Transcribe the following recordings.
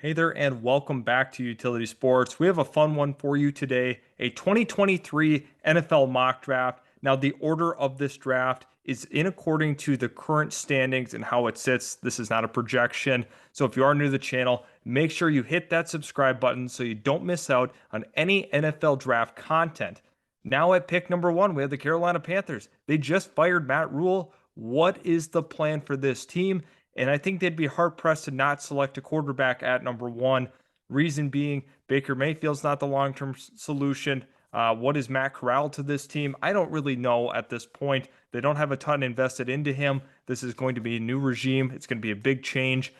Hey there, and welcome back to Utility Sports. We have a fun one for you today, a 2023 NFL mock draft. Now, the order of this draft is in according to the current standings and how it sits. This is not a projection. So if you are new to the channel, make sure you hit that subscribe button so you don't miss out on any NFL draft content. Now at pick number one, we have the Carolina Panthers. They just fired Matt Rule. What is the plan for this team? And I think they'd be hard pressed to not select a quarterback at number one. Reason being, Baker Mayfield's not the long term solution. What is Matt Corral to this team? I don't really know at this point. They don't have a ton invested into him. This is going to be a new regime. It's going to be a big change.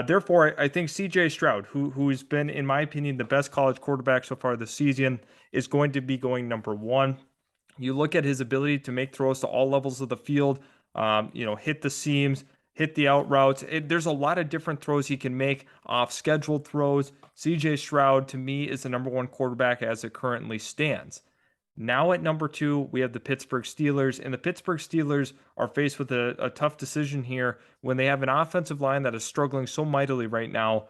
Therefore, I think CJ Stroud, who's been, in my opinion, the best college quarterback so far this season, is going to be going number one. You look at his ability to make throws to all levels of the field, hit the seams, hit the out routes. There's a lot of different throws he can make off scheduled throws. CJ Stroud, to me, is the number one quarterback as it currently stands. Now at number two, we have the Pittsburgh Steelers, and the Pittsburgh Steelers are faced with a tough decision here when they have an offensive line that is struggling so mightily right now.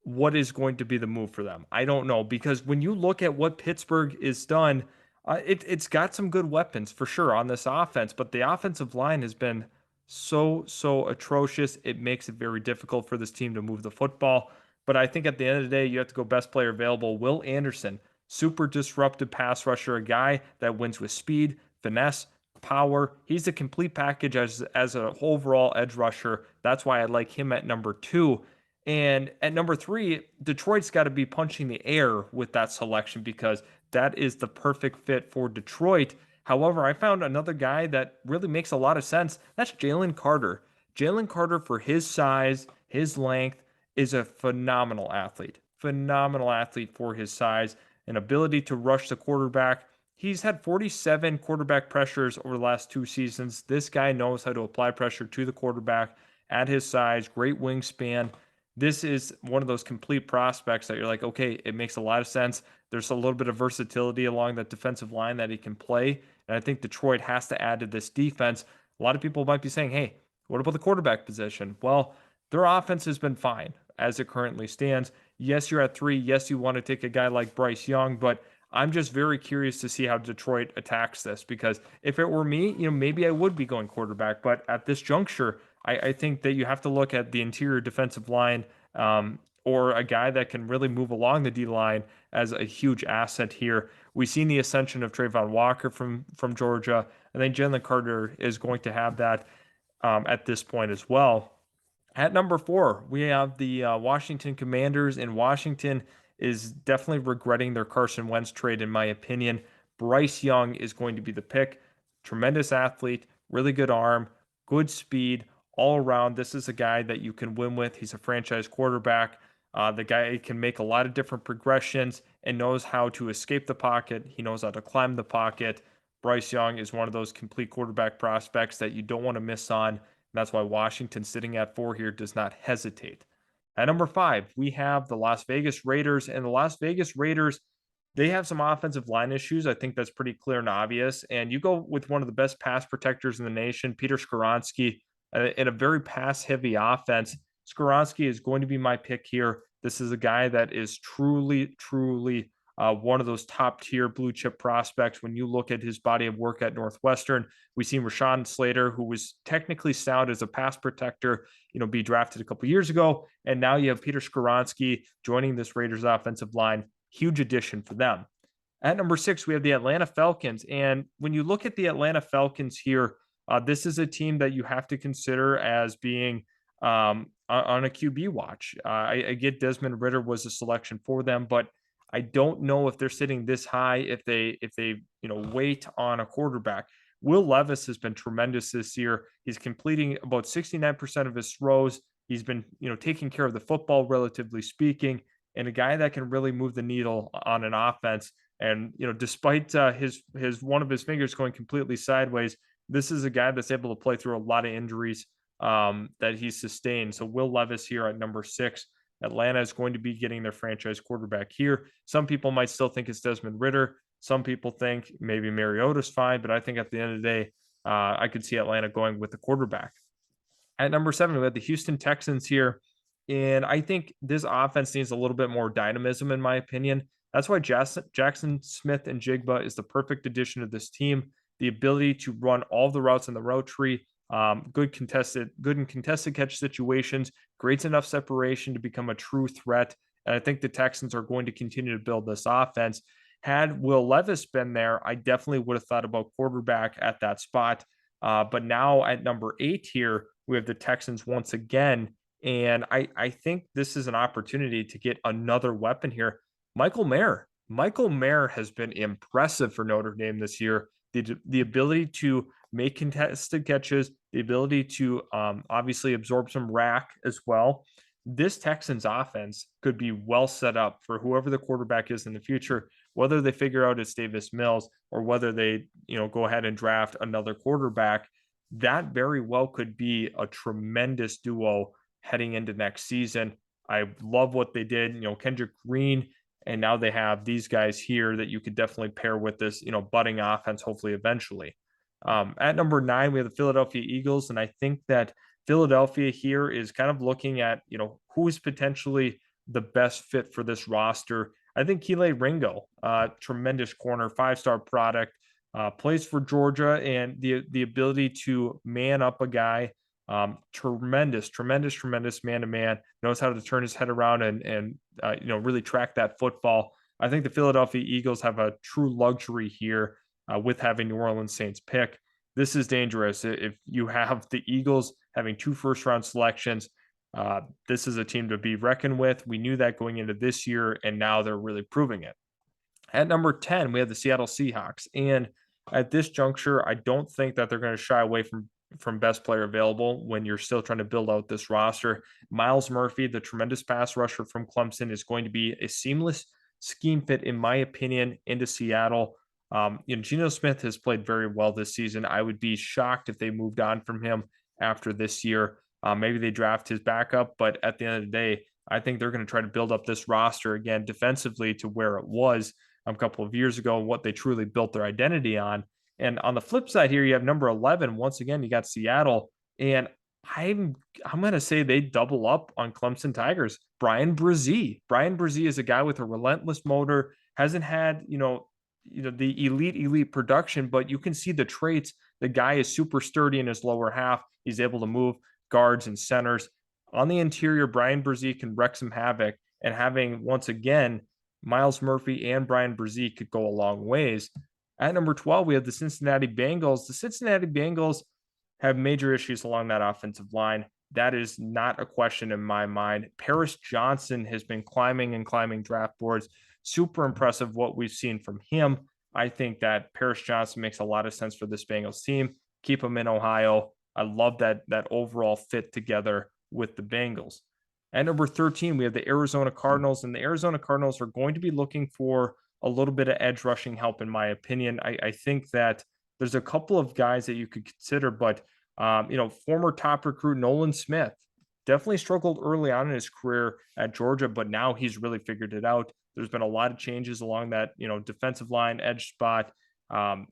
What is going to be the move for them? I don't know, because when you look at what Pittsburgh is done, it's got some good weapons for sure on this offense, but the offensive line has been so atrocious. It makes it very difficult for this team to move the football. But I think at the end of the day, you have to go best player available. Will Anderson, super disruptive pass rusher, a guy that wins with speed, finesse, power. He's a complete package as an overall edge rusher. That's why I like him at number two. And at number three, Detroit's got to be punching the air with that selection because that is the perfect fit for Detroit. However, I found another guy that really makes a lot of sense. That's Jalen Carter. Jalen Carter, for his size, his length, is a phenomenal athlete. Phenomenal athlete for his size and ability to rush the quarterback. He's had 47 quarterback pressures over the last two seasons. This guy knows how to apply pressure to the quarterback at his size, great wingspan. This is one of those complete prospects that you're like, okay, it makes a lot of sense. There's a little bit of versatility along that defensive line that he can play. And I think Detroit has to add to this defense. A lot of people might be saying, hey, what about the quarterback position? Well, their offense has been fine as it currently stands. Yes, you're at three. Yes, you want to take a guy like Bryce Young, but I'm just very curious to see how Detroit attacks this because if it were me, maybe I would be going quarterback. But at this juncture, I think that you have to look at the interior defensive line or a guy that can really move along the D line as a huge asset here. We've seen the ascension of Trayvon Walker from Georgia. I think Jalen Carter is going to have that at this point as well. At number four, we have the Washington Commanders, and Washington is definitely regretting their Carson Wentz trade, in my opinion. Bryce Young is going to be the pick. Tremendous athlete, really good arm, good speed, all around. This is a guy that you can win with. He's a franchise quarterback. The guy can make a lot of different progressions and knows how to escape the pocket. He knows how to climb the pocket. Bryce Young is one of those complete quarterback prospects that you don't want to miss on. That's why Washington, sitting at four here, does not hesitate. At number five, we have the Las Vegas Raiders, and the Las Vegas Raiders, they have some offensive line issues. I think that's pretty clear and obvious. And you go with one of the best pass protectors in the nation, Peter Skoronski, in a very pass-heavy offense. Skoronski is going to be my pick here. This is a guy that is truly one of those top-tier blue-chip prospects. When you look at his body of work at Northwestern, we've seen Rashawn Slater, who was technically sound as a pass protector, be drafted a couple years ago. And now you have Peter Skoronski joining this Raiders offensive line. Huge addition for them. At number six, we have the Atlanta Falcons. And when you look at the Atlanta Falcons here, this is a team that you have to consider as being on a QB watch. I get Desmond Ridder was a selection for them, but I don't know if they're sitting this high if they wait on a quarterback. Will Levis has been tremendous this year. He's completing about 69% of his throws. He's been taking care of the football, relatively speaking, and a guy that can really move the needle on an offense. And despite his one of his fingers going completely sideways, this is a guy that's able to play through a lot of injuries that he's sustained. So Will Levis here at number six. Atlanta is going to be getting their franchise quarterback here. Some people might still think it's Desmond Ridder. Some people think maybe Mariota's fine, but I think at the end of the day, I could see Atlanta going with the quarterback. At number seven, we have the Houston Texans here. And I think this offense needs a little bit more dynamism, in my opinion. That's why Jackson Smith and Jigba is the perfect addition to this team. The ability to run all the routes in the route tree, good and contested catch situations, creates enough separation to become a true threat. And I think the Texans are going to continue to build this offense. Had Will Levis been there, I definitely would have thought about quarterback at that spot. But now at number 8 here, we have the Texans once again. And I think this is an opportunity to get another weapon here. Michael Mayer. Michael Mayer has been impressive for Notre Dame this year. The ability to make contested catches, the ability to obviously absorb some rack as well. This Texans offense could be well set up for whoever the quarterback is in the future, whether they figure out it's Davis Mills or whether they, go ahead and draft another quarterback. That very well could be a tremendous duo heading into next season. I love what they did, Kendrick Green, and now they have these guys here that you could definitely pair with this, budding offense, hopefully eventually. At number 9, we have the Philadelphia Eagles, and I think that Philadelphia here is kind of looking at, who is potentially the best fit for this roster. I think Kelee Ringo, tremendous corner, 5-star product, plays for Georgia, and the ability to man up a guy, tremendous man-to-man, knows how to turn his head around and really track that football. I think the Philadelphia Eagles have a true luxury here with having New Orleans Saints pick. This is dangerous. If you have the Eagles having 2 first-round selections, this is a team to be reckoned with. We knew that going into this year, and now they're really proving it. At number 10, we have the Seattle Seahawks. And at this juncture, I don't think that they're going to shy away from best player available when you're still trying to build out this roster. Myles Murphy, the tremendous pass rusher from Clemson, is going to be a seamless scheme fit, in my opinion, into Seattle. Geno Smith has played very well this season. I would be shocked if they moved on from him after this year. Maybe they draft his backup, but at the end of the day, I think they're going to try to build up this roster again defensively to where it was a couple of years ago and what they truly built their identity on. And on the flip side here, you have number 11. Once again, you got Seattle, and I'm going to say they double up on Clemson Tigers. Bryan Bresee. Bryan Bresee is a guy with a relentless motor. Hasn't had the elite production, but you can see the traits. The guy is super sturdy in his lower half. He's able to move guards and centers. On the interior, Bryan Bresee can wreak some havoc, and having once again Myles Murphy and Bryan Bresee could go a long ways. At number 12, we have the Cincinnati Bengals. The Cincinnati Bengals have major issues along that offensive line. That is not a question in my mind. Paris Johnson has been climbing draft boards. Super impressive what we've seen from him. I think that Paris Johnson makes a lot of sense for this Bengals team. Keep him in Ohio. I love that overall fit together with the Bengals. At number 13, we have the Arizona Cardinals, and the Arizona Cardinals are going to be looking for a little bit of edge rushing help, in my opinion. I think that there's a couple of guys that you could consider, but former top recruit Nolan Smith definitely struggled early on in his career at Georgia, but now he's really figured it out. There's been a lot of changes along that, defensive line, edge spot.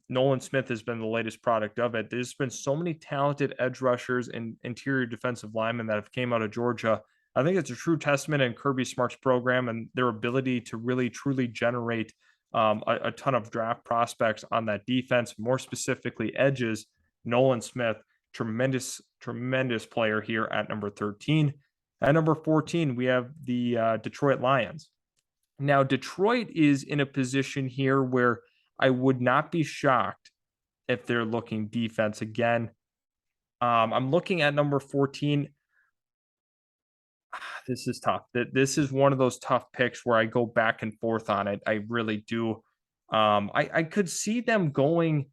Nolan Smith has been the latest product of it. There's been so many talented edge rushers and interior defensive linemen that have came out of Georgia. I think it's a true testament in Kirby Smart's program and their ability to really truly generate a ton of draft prospects on that defense, more specifically edges. Nolan Smith, tremendous player here at number 13. At number 14, we have the Detroit Lions. Now, Detroit is in a position here where I would not be shocked if they're looking defense again. I'm looking at number 14. This is tough. This is one of those tough picks where I go back and forth on it. I really do. I could see them going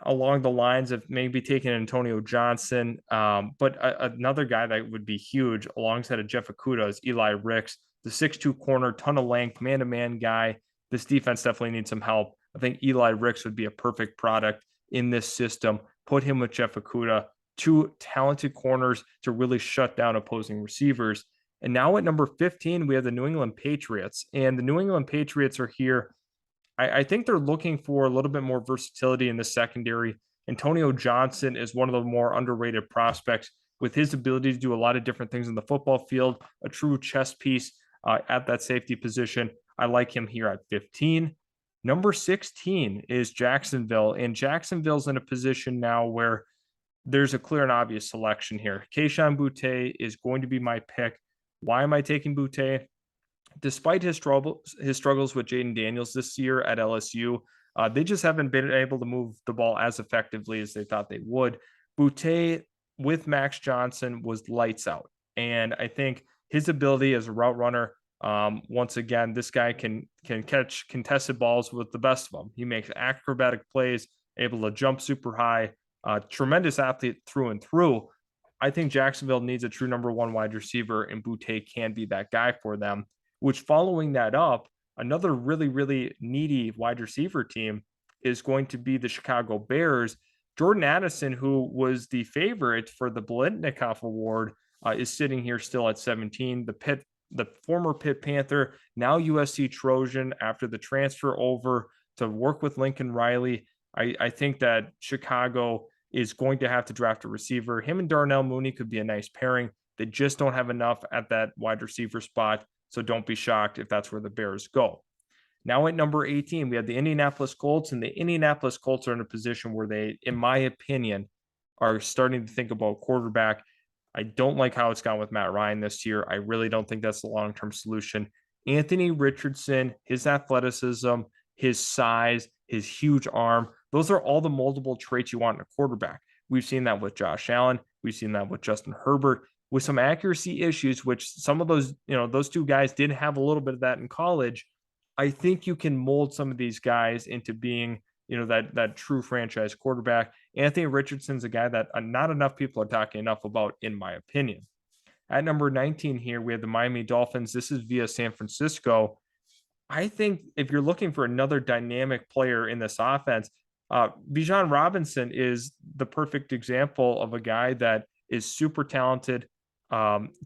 along the lines of maybe taking Antonio Johnson, but another guy that would be huge alongside of Jeff Okudah is Eli Ricks, the 6'2" corner, ton of length, man-to-man guy. This defense definitely needs some help. I think Eli Ricks would be a perfect product in this system. Put him with Jeff Okudah, 2 talented corners to really shut down opposing receivers. And now at number 15, we have the New England Patriots. And the New England Patriots are here. I think they're looking for a little bit more versatility in the secondary. Antonio Johnson is one of the more underrated prospects with his ability to do a lot of different things in the football field, a true chess piece at that safety position. I like him here at 15. Number 16 is Jacksonville, and Jacksonville's in a position now where there's a clear and obvious selection here. Kayshon Boutte is going to be my pick. Why am I taking Boutte? Despite his struggles with Jayden Daniels this year at LSU, they just haven't been able to move the ball as effectively as they thought they would. Boutte with Max Johnson was lights out. And I think his ability as a route runner, once again, this guy can catch contested balls with the best of them. He makes acrobatic plays, able to jump super high, tremendous athlete through and through. I think Jacksonville needs a true number one wide receiver, and Boutte can be that guy for them, which following that up, another really, really needy wide receiver team is going to be the Chicago Bears. Jordan Addison, who was the favorite for the Biletnikoff Award, is sitting here still at 17. The former Pitt Panther, now USC Trojan, after the transfer over to work with Lincoln Riley. I think that Chicago is going to have to draft a receiver. Him and Darnell Mooney could be a nice pairing. They just don't have enough at that wide receiver spot. So don't be shocked if that's where the Bears go. Now at number 18, we have the Indianapolis Colts, and the Indianapolis Colts are in a position where they, in my opinion, are starting to think about quarterback. I don't like how it's gone with Matt Ryan this year. I really don't think that's the long-term solution. Anthony Richardson, his athleticism, his size, his huge arm, those are all the multiple traits you want in a quarterback. We've seen that with Josh Allen. We've seen that with Justin Herbert, with some accuracy issues, which some of those, those two guys did have a little bit of that in college. I think you can mold some of these guys into being, that true franchise quarterback. Anthony Richardson's a guy that not enough people are talking enough about, in my opinion. At number 19 here, we have the Miami Dolphins. This is via San Francisco. I think if you're looking for another dynamic player in this offense, Bijan Robinson is the perfect example of a guy that is super talented,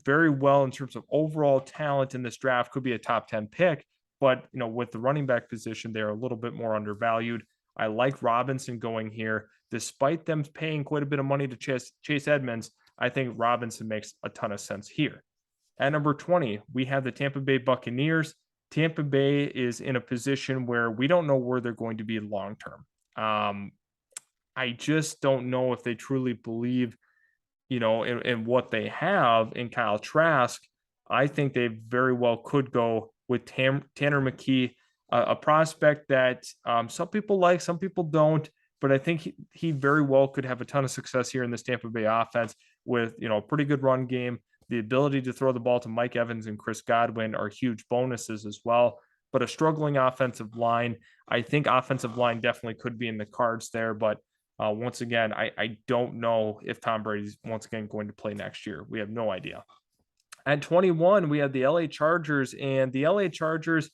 very well in terms of overall talent in this draft, could be a top 10 pick, but with the running back position, they're a little bit more undervalued. I like Robinson going here, despite them paying quite a bit of money to Chase Edmonds. I think Robinson makes a ton of sense here. At number 20, we have the Tampa Bay Buccaneers. Tampa Bay is in a position where we don't know where they're going to be long-term. I just don't know if they truly believe, in what they have in Kyle Trask. I think they very well could go with Tanner McKee, a prospect that some people like, some people don't, but I think he very well could have a ton of success here in this Tampa Bay offense with, a pretty good run game. The ability to throw the ball to Mike Evans and Chris Godwin are huge bonuses as well. But a struggling offensive line, I think offensive line definitely could be in the cards there. But once again, I don't know if Tom Brady's once again going to play next year. We have no idea. At 21, we have the LA Chargers, and the LA Chargers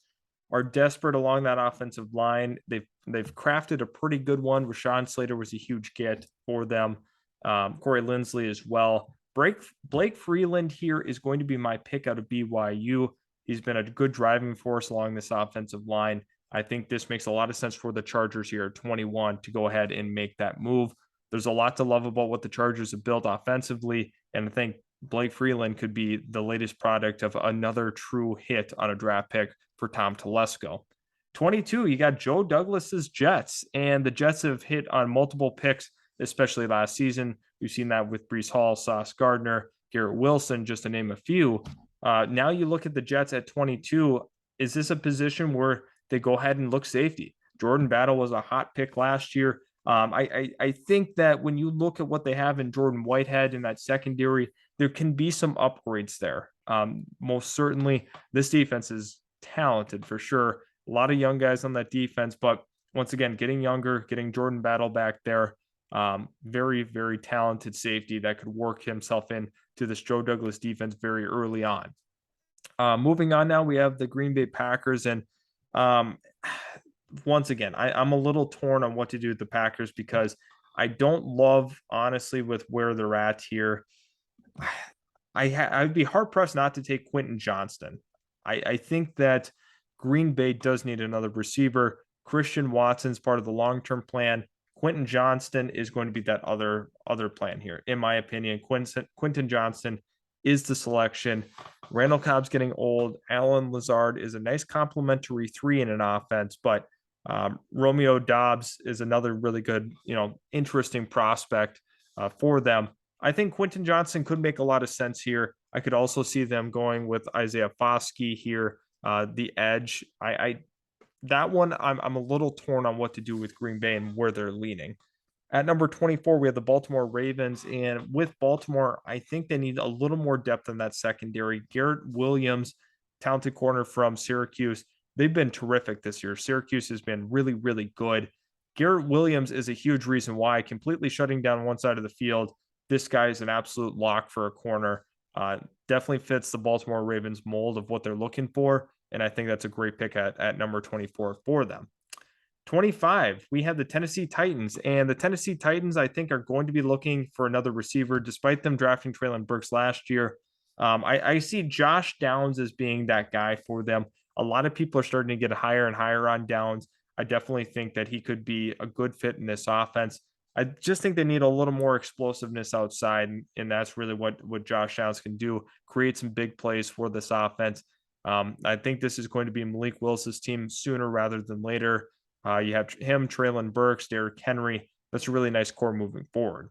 are desperate along that offensive line. They've crafted a pretty good one. Rashawn Slater was a huge get for them. Corey Linsley as well. Blake Freeland here is going to be my pick out of BYU. He's been a good driving force along this offensive line. I think this makes a lot of sense for the Chargers here at 21 to go ahead and make that move. There's a lot to love about what the Chargers have built offensively, and I think Blake Freeland could be the latest product of another true hit on a draft pick for Tom Telesco. 22, you got Joe Douglas's Jets, and the Jets have hit on multiple picks, especially last season. We've seen that with Breece Hall, Sauce Gardner, Garrett Wilson, just to name a few. Now you look at the Jets at 22. Is this a position where they go ahead and look safety? Jordan Battle was a hot pick last year. I think that when you look at what they have in Jordan Whitehead in that secondary, there can be some upgrades there. Most certainly, this defense is talented for sure. A lot of young guys on that defense, but once again, getting younger, getting Jordan Battle back there, very, very talented safety that could work himself in to this Joe Douglas defense very early on. Moving on now, we have the Green Bay Packers, and once again, I'm a little torn on what to do with the Packers because I don't love, honestly, with where they're at here. I'd be hard pressed not to take Quentin Johnston. I think that Green Bay does need another receiver. Christian Watson's part of the long-term plan. Quentin Johnston is going to be that other plan here. In my opinion, Quentin Johnston is the selection. Randall Cobb's getting old. Allen Lazard is a nice complementary three in an offense, but Romeo Dobbs is another really good, interesting prospect for them. I think Quentin Johnston could make a lot of sense here. I could also see them going with Isaiah Foskey here, the edge. That one I'm a little torn on what to do with Green Bay and where they're leaning. At number 24, we have the Baltimore Ravens. And with Baltimore, I think they need a little more depth in that secondary. Garrett Williams, talented corner from Syracuse. They've been terrific this year. Syracuse has been really, really good. Garrett Williams is a huge reason why, completely shutting down one side of the field. This guy is an absolute lock for a corner. Definitely fits the Baltimore Ravens mold of what they're looking for. And I think that's a great pick at number 24 for them. 25, we have the Tennessee Titans. And the Tennessee Titans, I think, are going to be looking for another receiver, despite them drafting Treylon Burks last year. I see Josh Downs as being that guy for them. A lot of people are starting to get higher and higher on Downs. I definitely think that he could be a good fit in this offense. I just think they need a little more explosiveness outside, and that's really what Josh Downs can do, create some big plays for this offense. I think this is going to be Malik Willis's team sooner rather than later. You have him, Treylon Burks, Derrick Henry. That's a really nice core moving forward.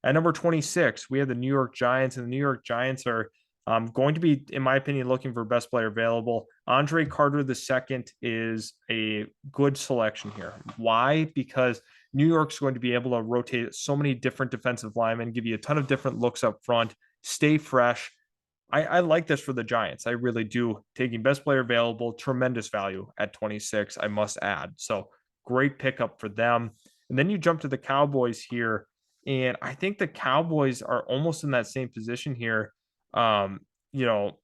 At number 26, we have the New York Giants, and the New York Giants are going to be, in my opinion, looking for best player available. Andre Carter II is a good selection here. Why? Because New York's going to be able to rotate so many different defensive linemen, give you a ton of different looks up front, stay fresh. I like this for the Giants. I really do. Taking best player available, tremendous value at 26, I must add. So great pickup for them. And then you jump to the Cowboys here. And I think the Cowboys are almost in that same position here. Um, you know,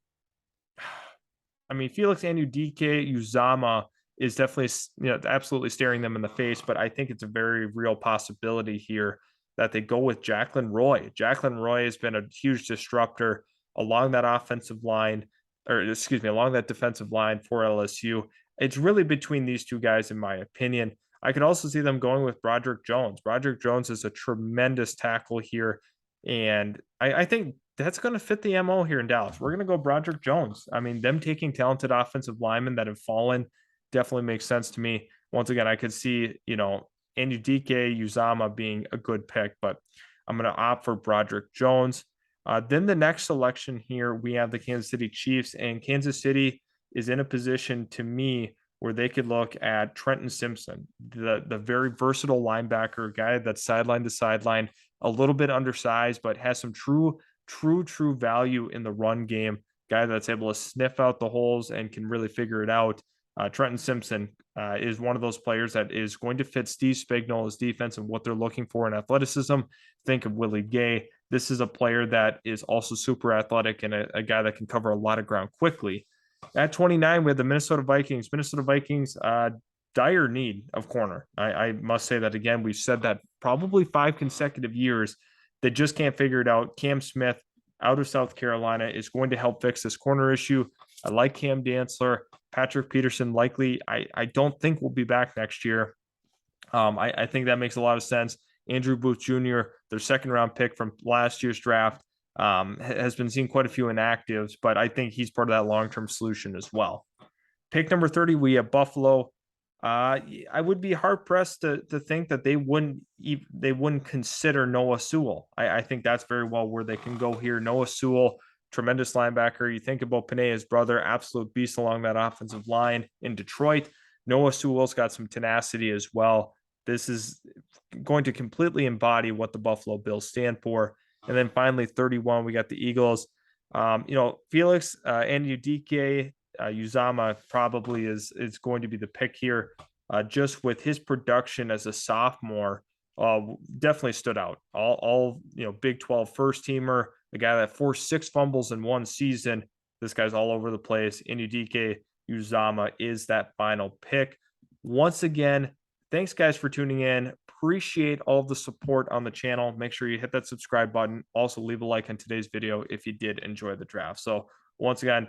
I mean, Felix Anudike-Uzomah is definitely, absolutely staring them in the face, but I think it's a very real possibility here that they go with Jacklyn Roy. Jacklyn Roy has been a huge disruptor along that offensive line, or excuse me, along that defensive line for LSU. It's really between these two guys, in my opinion. I could also see them going with Broderick Jones. Broderick Jones is a tremendous tackle here. And I think that's going to fit the MO here in Dallas. We're going to go Broderick Jones. I mean, them taking talented offensive linemen that have fallen definitely makes sense to me. Once again, I could see, Anudike-Uzomah being a good pick, but I'm going to opt for Broderick Jones. Then the next selection here, we have the Kansas City Chiefs, and Kansas City is in a position, to me, where they could look at Trenton Simpson, the very versatile linebacker, guy that's sideline to sideline, a little bit undersized, but has some true value in the run game, guy that's able to sniff out the holes and can really figure it out. Trenton Simpson is one of those players that is going to fit Steve Spagnuolo's defense and what they're looking for in athleticism. Think of Willie Gay. This is a player that is also super athletic and a guy that can cover a lot of ground quickly. At 29, we have the Minnesota Vikings. Minnesota Vikings, dire need of corner. I must say that again. We've said that probably 5 consecutive years. They just can't figure it out. Cam Smith out of South Carolina is going to help fix this corner issue. I like Cam Dantzler. Patrick Peterson likely, I don't think will be back next year. I think that makes a lot of sense. Andrew Booth Jr., their second round pick from last year's draft, has been seeing quite a few inactives, but I think he's part of that long-term solution as well. Pick number 30, we have Buffalo. I would be hard pressed to think that they wouldn't consider Noah Sewell. I think that's very well where they can go here. Noah Sewell, tremendous linebacker. You think about Penea's brother, absolute beast along that offensive line in Detroit. Noah Sewell's got some tenacity as well. This is going to completely embody what the Buffalo Bills stand for. And then finally, 31, we got the Eagles. Felix Anudike-Uzomah probably is going to be the pick here. Just with his production as a sophomore, definitely stood out. All Big 12 first teamer, the guy that forced 6 fumbles in one season. This guy's all over the place. Anudike-Uzomah is that final pick. Once again, thanks guys for tuning in. Appreciate all of the support on the channel. Make sure you hit that subscribe button. Also leave a like on today's video if you did enjoy the draft. So once again,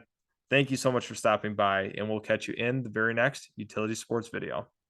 thank you so much for stopping by, and we'll catch you in the very next Utility Sports video.